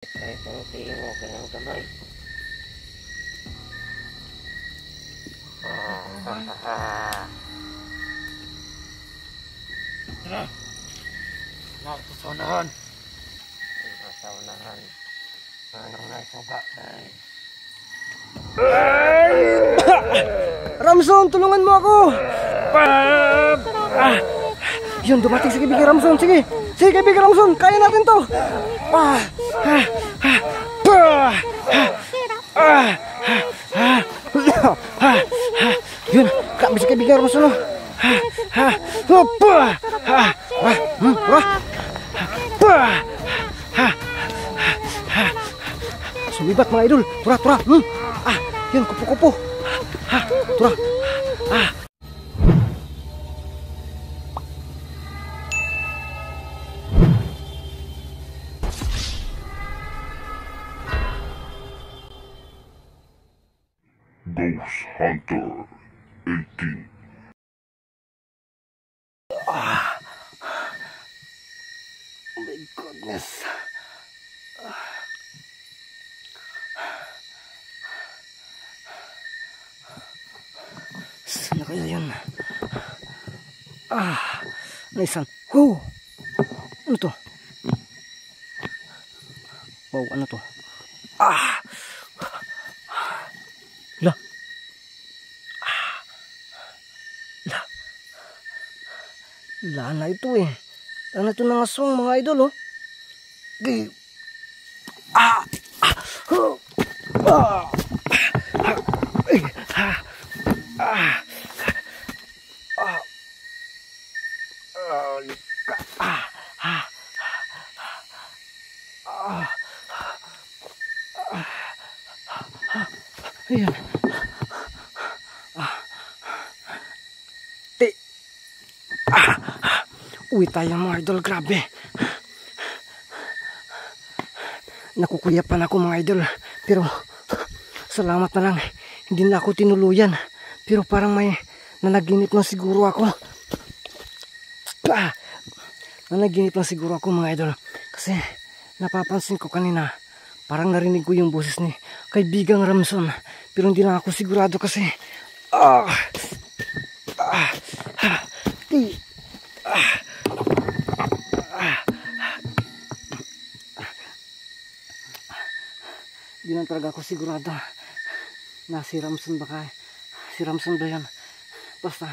Ay, pangtiin mo ka ng kamay. Tara! Nasa sa unahan. Nasa unahan. Anong nasuga? Ramson, tulungan mo ako! Yun, dumating si Kaibigan Ramson. Sige, sige Kaibigan Ramson, kaya natin to. Yun, grabe si Kaibigan Ramson. Sumibat mga idol. Tura, tura. Yun, kupo-kupo. Tura. Ghost Hunter 18. Oh my goodness. Saan na kaya yun? Naisan. Wow! Ano to? Wow, ano to? La. La na ito eh. La na ito ng aswang mga idol oh. Ayan. Uwi tayo mga idol, grabe. Nakukuyapan ako mga idol. Pero salamat na lang, hindi na ako tinuluyan. Pero parang may nanaginip lang siguro ako. Nanaginip lang siguro ako mga idol. Kasi napapansin ko kanina, parang narinig ko yung boses ni Kaibigang Ramson. Pero hindi lang ako sigurado kasi hindi lang talaga ako sigurado na si Ramson baka si Ramson ba yan. Basta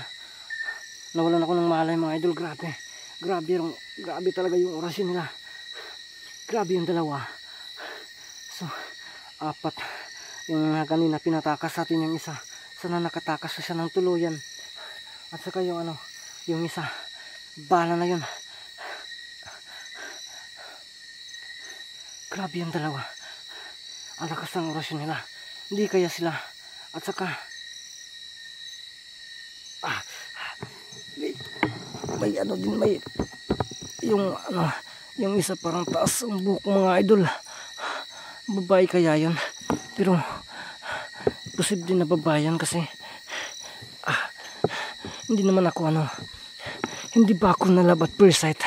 nawalan ako ng malay mga idol. Grabe talaga yung orasyon nila. Grabe yung dalawa. So 4 yung kanina pinatakas sa atin yung isa. Sana nakatakas siya ng tuluyan. At saka yung yung isa bala na yun. Grabe yung dalawa. Ang lakas ng orasyon nila. Hindi kaya sila. At saka may may yung isa parang taas ang buhok mga idol. Babae kaya yun. Pero posible na babae yan kasi hindi naman ako hindi ba ako nalab at first sight.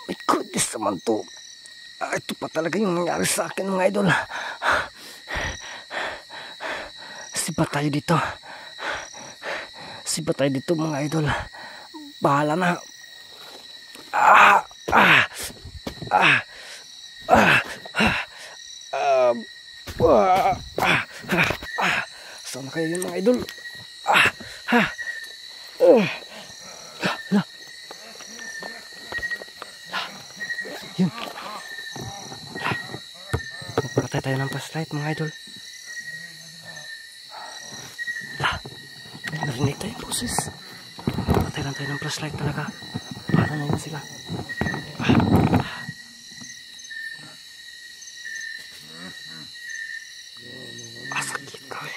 My goodness naman to. Ito pa talaga yung nangyari sa akin mga idol. Siba tayo dito. Siba tayo dito mga idol. Bahala na. Saan na kayo yun mga idol? Yun. Magpakatay tayo ng flashlight mga idol. Narinig tayo yung boses. Magpakatay lang tayo ng flashlight talaga. Para na yun sila. Sakit ka eh.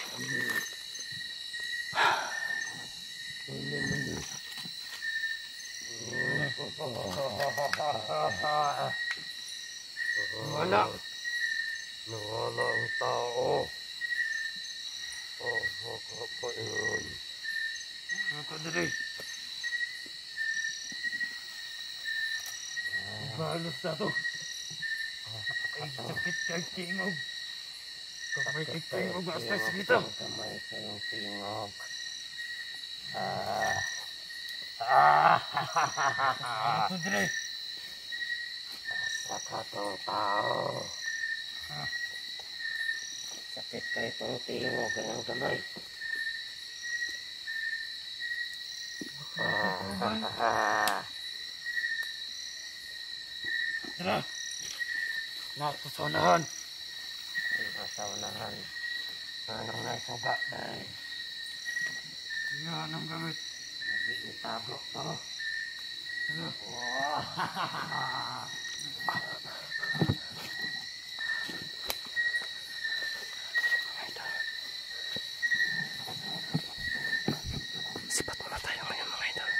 Nawala ang tao. Kapayun. Ano ka dali? Balos na to. Ay, sakit kay tingog. Kamay kay tingog, asay sakita. Kamay kayong tingog. Ito dire. Sa katong tao. Sakit kayo itong tingog ng kamay. Tara. Nasa sa unahan. Nasa unahan. Anong naisuga dahil? Yan ang gamit. Itago to. Tara. Sipat muna tayo ngayon mga idol.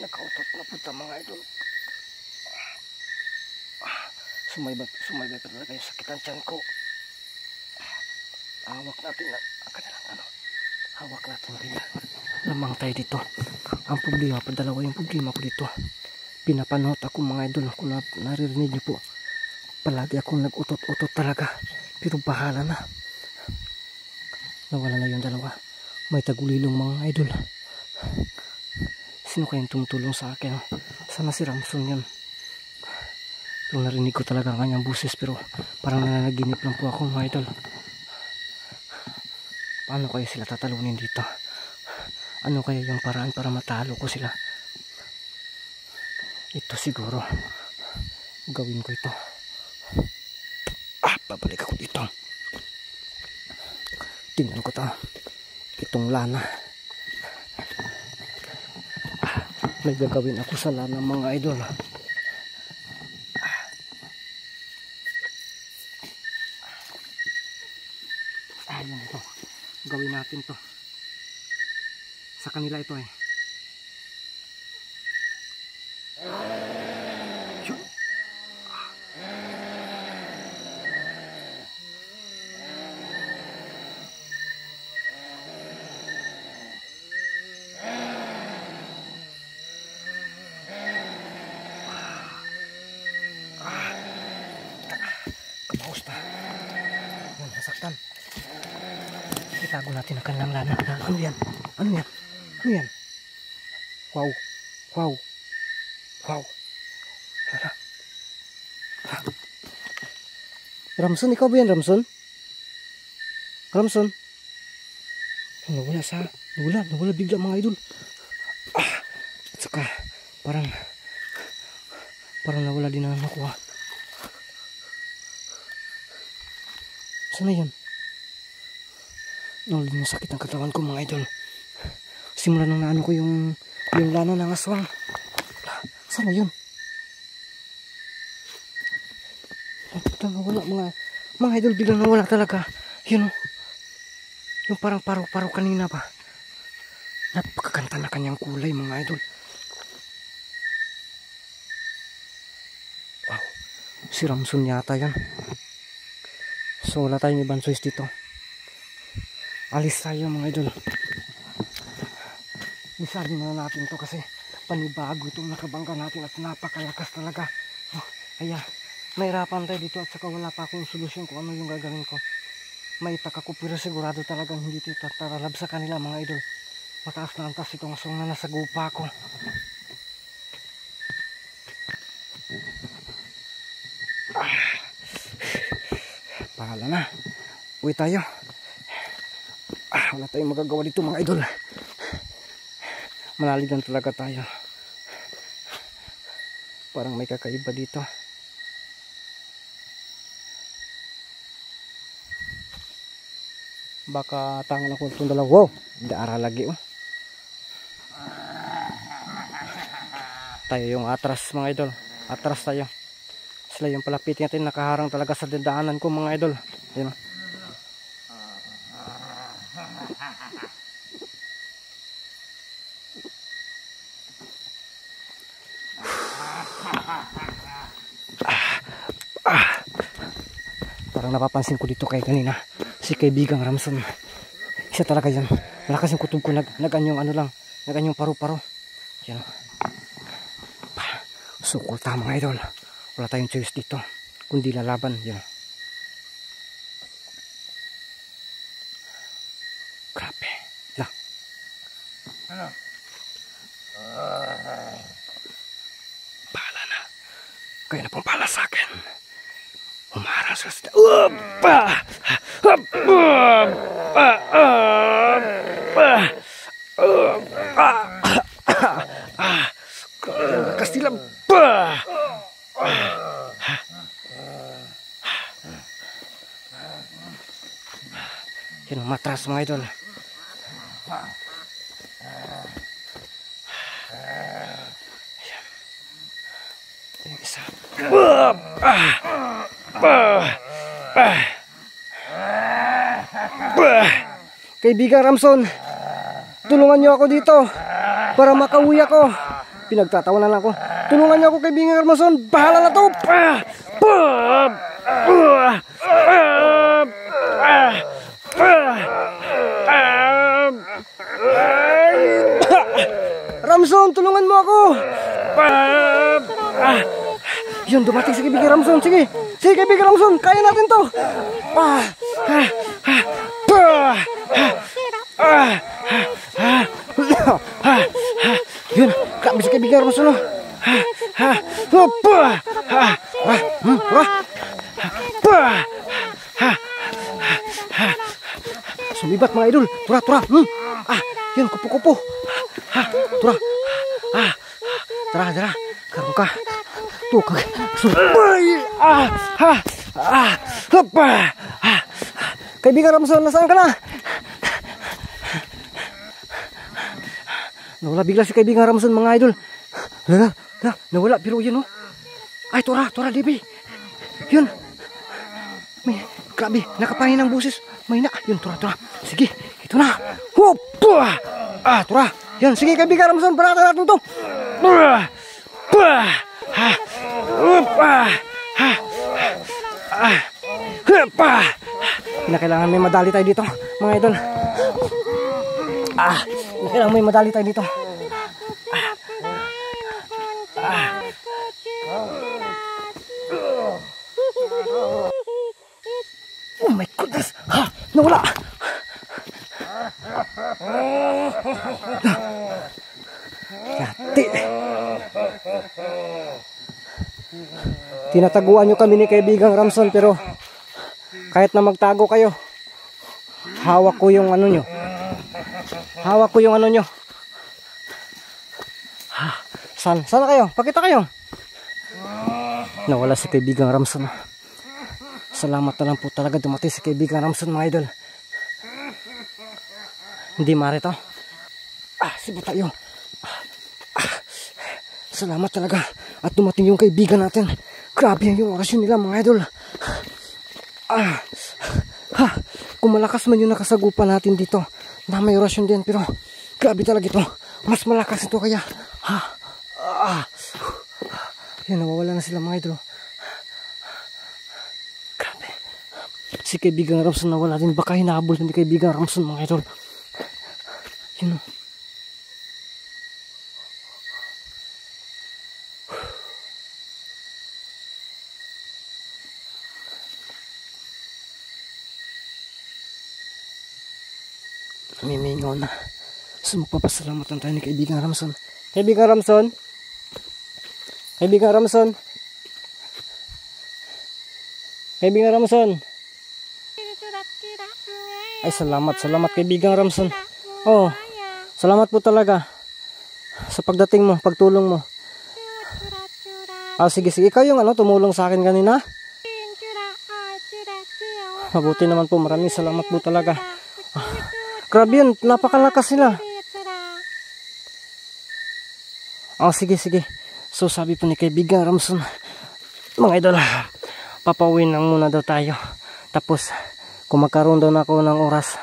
Nakautot na po mga idol. Sumaybay pa talaga yung sakit ang tiyan ko. Hawak natin na hawak natin din. Lamang tayo dito. Ang problema, padalawa yung problema ko dito. Pinapanood ako mga idol. Kung naririnig niyo po, palagi akong nag-utot-utot talaga. Pero bahala na. Nawala na yung dalawa. May tagulilong mga idol. Sino kayang tumutulong sa akin? Sana si Ramson yun. Pero narinig ko talaga ang kanyang buses. Pero parang nananaginip lang po ako mga idol. Paano kaya sila tatalunin dito? Ano kaya yung paraan para matalo ko sila? Ito siguro. Gawin ko ito. Babalik ako dito. Tingnan ko to. Itong lana. May gagawin ako sa lana mga idol. Ayan ito. Gawin natin to. Sa kanila ito eh. Nasaktan. Itago natin ang kanilang lana. Ano yan? Ano yan? Ano yan? Wow. Wow. Wow. Ramson, ikaw ba yan, Ramson? Ramson? Nawala bigla mga idol. At saka, parang nawala din ang nakuha. Sana yun? Nawala din yung sakit ng katawan ko mga idol. Simula nung naano ko yung lana ng aswang. Sana yun? Nawala mga idol, biglang nawala talaga. Yun o. Yung parang paro-paro kanina pa. Napakaganda na kanyang kulay mga idol. Wow. Si Ramson yata yan. So wala tayong ibang choice dito. Alis tayo mga idol. Lisagin na natin to kasi panibago itong nakabangga natin at napakalakas talaga. Kaya nahirapan tayo dito at saka wala pa akong solusyon kung ano yung gagawin ko. May taka ko pero sigurado talagang hindi ito tataralab sa kanila mga idol. Mataas na antas itong aswang na nasa gupa ko. Pahala na. Uwi tayo. Wala tayong magagawa dito mga idol. Manaligan talaga tayo. Parang may kakaiba dito. Baka tangan ako itong dalawa. Wow, daara lagi oh. Tayo yung atras mga idol. Atras tayo. Sila yung palapitin natin. Nakaharang talaga sa daanan ko mga idol. Ayun oh. Parang napapansin ko dito kay kanina si kaibigang Ramson. Isa talaga yan. Malakas yung kutob ko. Nag-anyong ano lang. na ganyang paru-paro. Yan. Sukol tayo mga idol. Wala tayong choice dito kundi lalaban. Yan. Grabe. Lah. Ano? Bahala na. Kaya na pong bahala sa akin. Umarang sila sila. Upa! Lakas nila. Yan ang matras mga idol. Yung isa. Kaibigan Ramson, tulungan niyo ako dito para makauwi ako. Pinagtatawanan lang ako. Tulungan niyo ako kaibigan Ramson. Bahala na to. Ramson, tulungan mo ako. Yun, dumating si kaibigan Ramson. Sige, sige kaibigan Ramson, kaya natin to. Yun, grabe si kaibigan Ramson. Sumibat mga idol. Tura, tura. Yun, kupo-kupo. Tura. Tara, tara. Karong ka. Tukag. Subay. Kaibigan Ramson, nasaan ka na? Nawala bigla si kaibigan Ramson mga idol. Nawala. Pero yun, oh. Ay, tura, Debbie. Yun. May, grabe, nakapahin ang busis. May na. Yun, tura. Sige, ito na. Tura. Yan, sige kaibigan Ramson, paratan natin to. Kailangan may madali tayo dito, mga idol. Kailangan may madali tayo dito. Oh my goodness. Nawala. Yati. Tinataguan nyo kami ni kaibigang Ramson, pero kahit na magtago kayo, hawak ko yung ano nyo. Sana kayo? Pakita kayo. Nawala si kaibigang Ramson. Salamat na lang po talaga dumating si kaibigan Ramson mga idol. Hindi marito. Siba tayo. Salamat talaga. At dumating yung kaibigan natin. Grabe yung orasyon nila mga idol. Kung malakas man yung nakasagupan natin dito, na may orasyon din, pero grabe talaga ito. Mas malakas ito kaya. Yan, nawawala na sila mga idol. Grabe. Si kaibigan Ramson nawala din. Baka hinahabol ni kaibigan Ramson mga idol. Yun. Mimingaw na. So magpapasalamat lang tayo ni kaibigan Ramson. Kaibigan Ramson? Kaibigan Ramson? Kaibigan Ramson? Ay, salamat kaibigan Ramson. Oh, salamat po talaga sa pagdating mo, pagtulong mo. Sige, ikaw yung tumulong sa akin kanina. Mabuti naman po, maraming salamat po talaga. Grabe yun, napakalakas nila. Sige. So sabi po ni kaibigan Ramson, mga idol, papauwi na muna daw tayo. Tapos kung magkaroon daw na ako ng oras,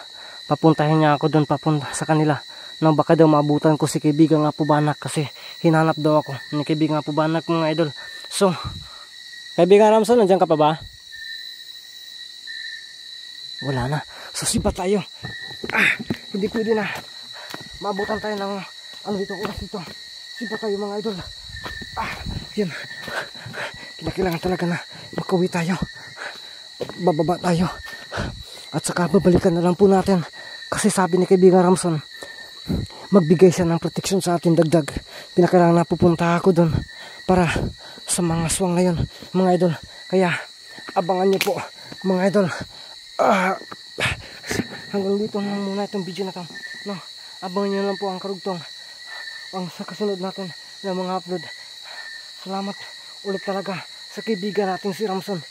papuntahin niya ako doon papunta sa kanila. Nang baka daw maabutan ko si kaibigan Apubanak kasi hinanap daw ako ni kaibigan Apubanak mga idol. So, kaibigan Ramson, nandiyan ka pa ba? Wala na. So siba tayo. Hindi pwede na. Maabutan tayo ng Ano dito, oras dito. Simpa tayo mga idol. Yan. Kinakailangan talaga na makauwi tayo. Bababa tayo. At saka babalikan na lang po natin. Kasi sabi ni kaibigan Ramson, magbigay siya ng proteksyon sa atin dagdag. Kinakailangan na pupunta ako doon para sa mga aswang ngayon, mga idol. Kaya abangan niyo po, mga idol. Hanggang dito na muna itong video na to, no? Abangan niyo lang po ang karugtong ang sa kasunod natin ng mga upload. Salamat ulit talaga sa kaibigan natin si Ramson.